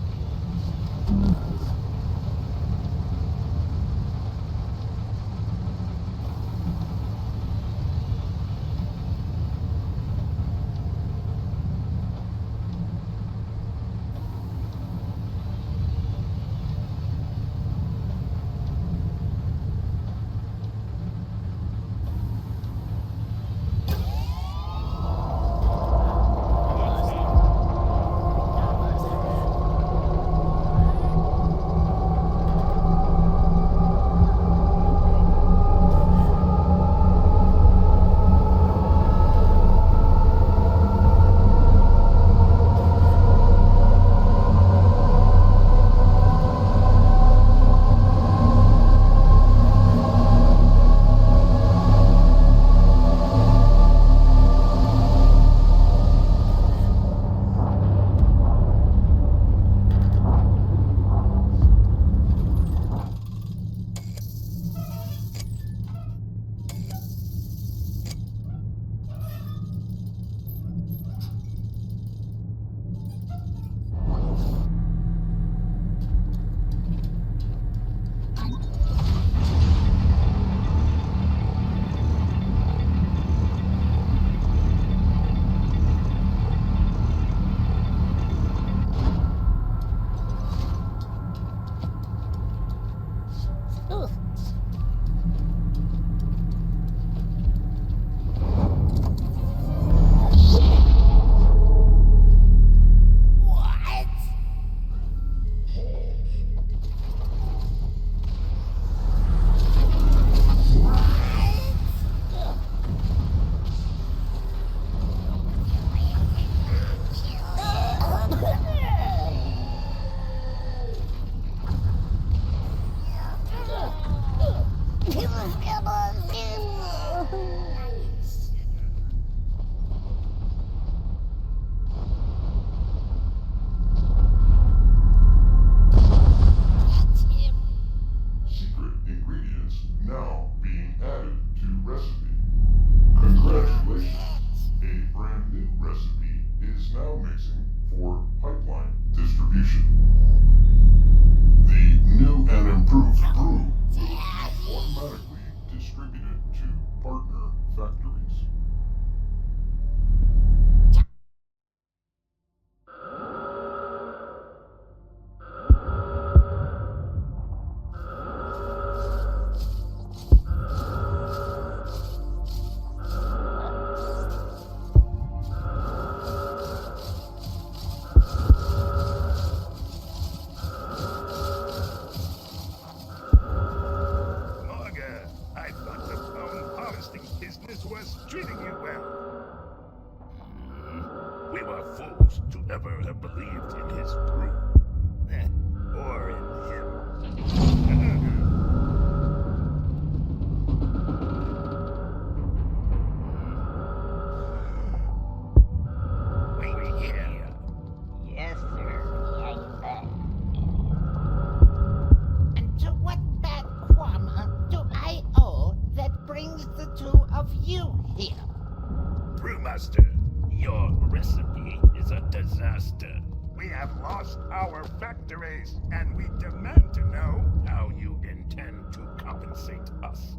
S10: And we demand to know how you intend to compensate us.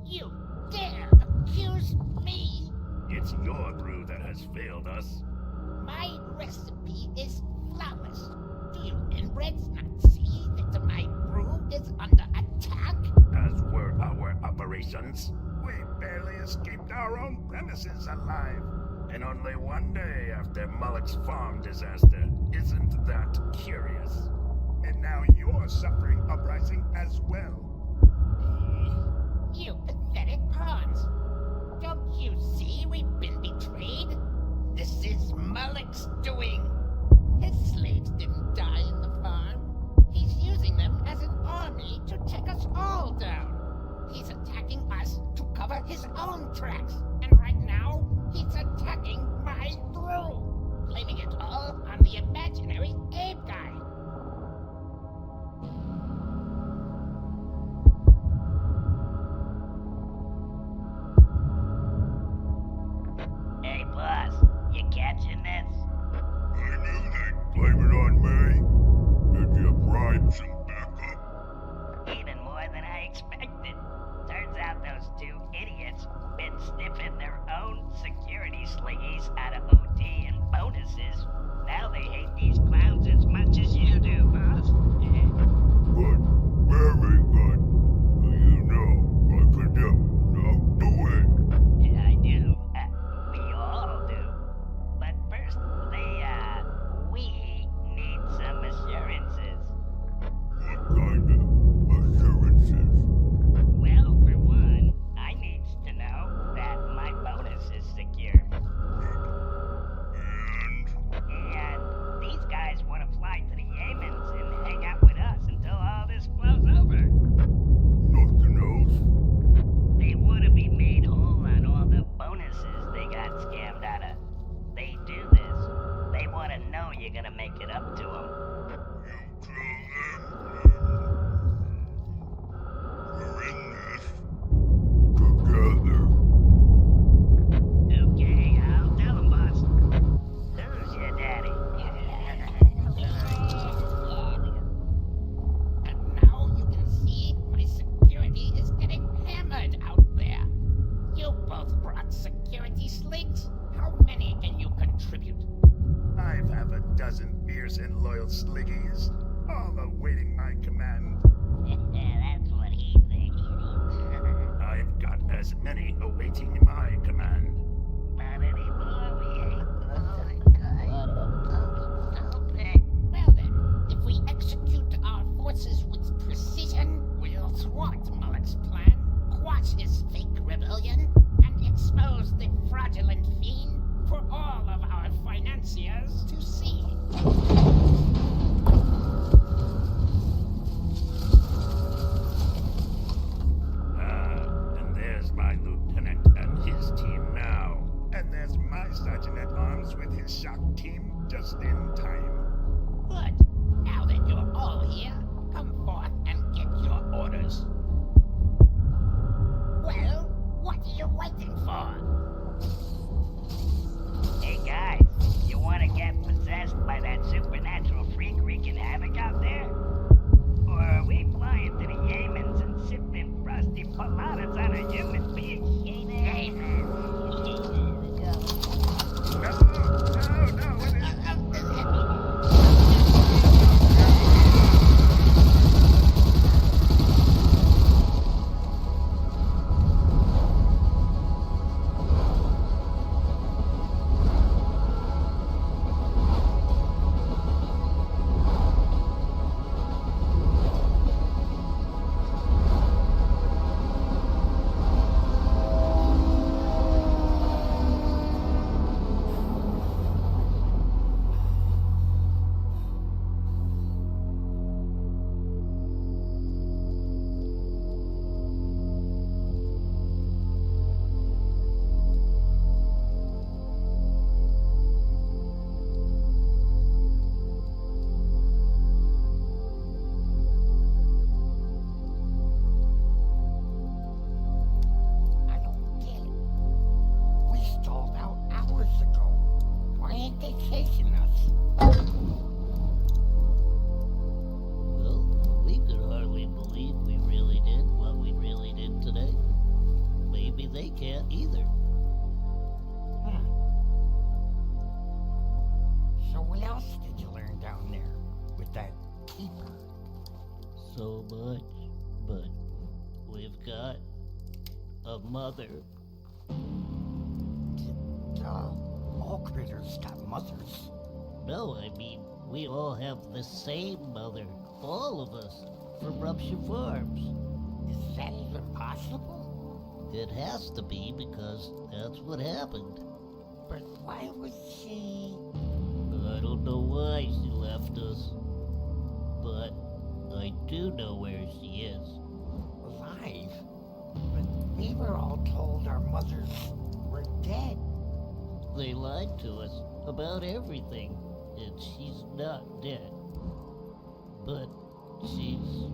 S6: You
S10: your brew that has failed us.
S6: My recipe is flawless. Do you inbreds not see that my brew is under attack?
S10: As were our operations. We barely escaped our own premises alive. And only one day after Mullock's farm disaster. Isn't that curious? And now you're suffering uprising as well.
S6: You pathetic pawns. Don't you see we've been betrayed? This is Mullock's doing. His slaves didn't die in the farm. He's using them as an army to take us all down. He's attacking us to cover his own tracks. And right now, he's attacking my brew, blaming it all on the imaginary Abe guy.
S5: Hey, boss, you catching this?
S4: I knew they'd blame it on me. Did you bribe some backup?
S5: Even more than I expected. Turns out those two idiots been sniffing their own security slingies out of OT and bonuses. Now they hate these clowns as much as you do, boss.
S4: Good. Very good. You know what to do. Now do it.
S5: Yeah, I do. We all do. But first, we need some assurances.
S4: What kind of assurances?
S5: Well, for one, I needs to know that my bonus is secure. And these guys want to fly to the Yemens and hang out with us until all this blows over.
S4: Nothing else?
S5: They want to be made whole on all the bonuses they got scammed out of. They do this. They want to know you're going to make it up to them.
S4: You tell them we're in this together.
S5: Okay, I'll tell them, boss. Who's your daddy?
S6: And now you can see my security is getting hammered out there. You both brought security slings. How many can you contribute?
S10: I've have a dozen fierce and loyal sliggies, all awaiting my command.
S5: That's what he thinks.
S10: I've got as many awaiting my command.
S5: Not anymore, we ain't. Stop it.
S6: Well then, if we execute our forces with precision, we'll thwart Mullock's plan, quash his fake rebellion, and expose the fraudulent fiend for all of our financiers to see.
S10: And there's my lieutenant and his team now. And there's my sergeant-at-arms with his shock team just in time.
S6: Good. Now that you're all here, come forth and get your orders. Well, what are you waiting for?
S5: Hey guys, you want to get possessed by that supernatural freak wreaking havoc out there? Or are we flying to the Yemens and sipping frosty paladas on a human being?
S3: they can't either.
S11: with that keeper?
S3: So much, but we've got a mother.
S11: All critters got mothers.
S3: No, I mean, we all have the same mother. All of us. From Rupture Farms.
S11: Is that even possible?
S3: It has to be because that's what happened.
S11: But why would she...
S3: I don't know why she left us. But I do know where she is.
S11: Alive? But we were all told our mothers were dead.
S3: They lied to us about everything, and she's not dead. But she's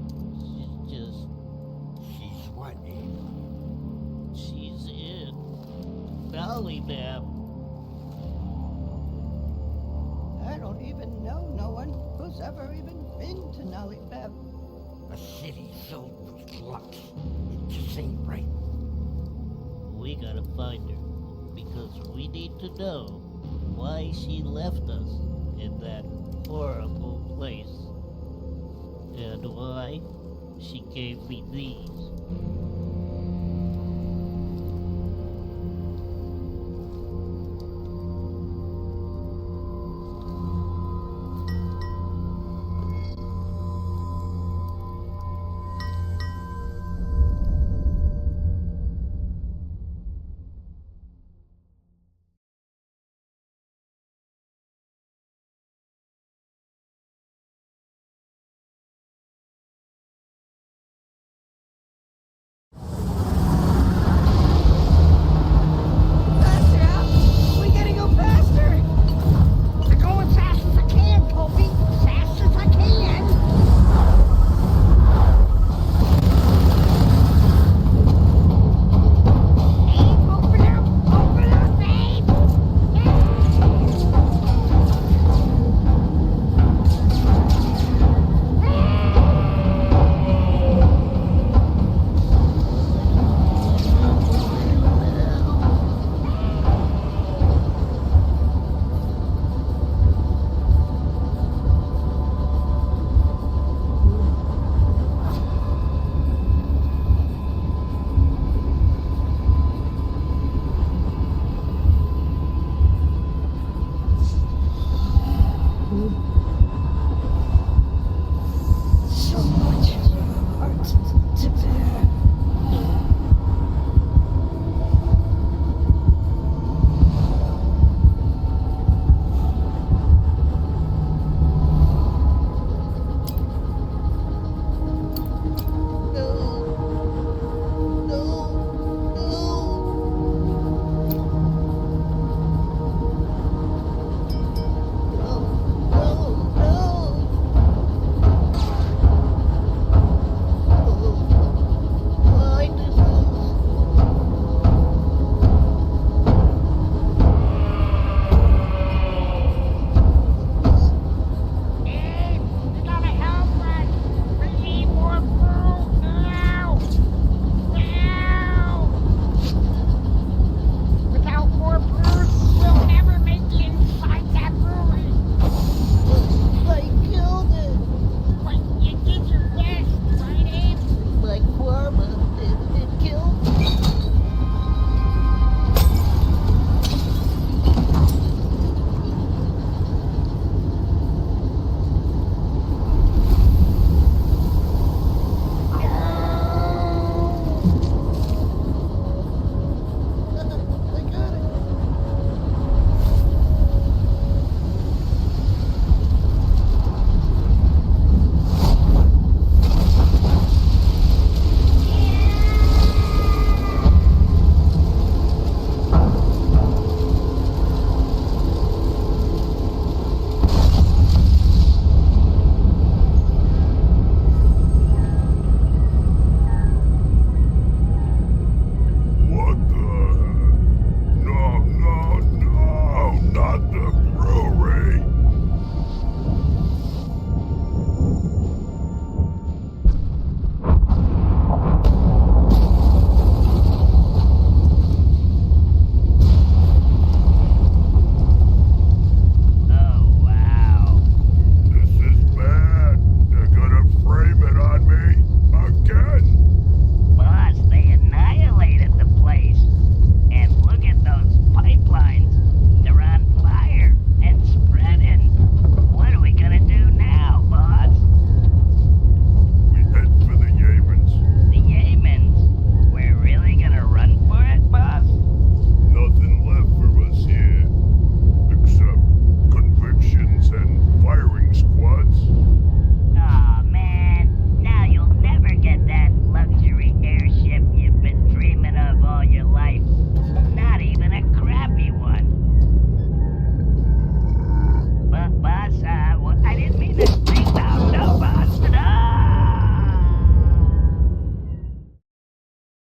S3: just...
S11: She's what, Abe?
S3: She's in Lollymap.
S9: I don't even know no one who's ever even been to Lollymap.
S11: A city filled with glucks. It just ain't right.
S3: We gotta find her, because we need to know why she left us in that horrible place. And why she gave me these.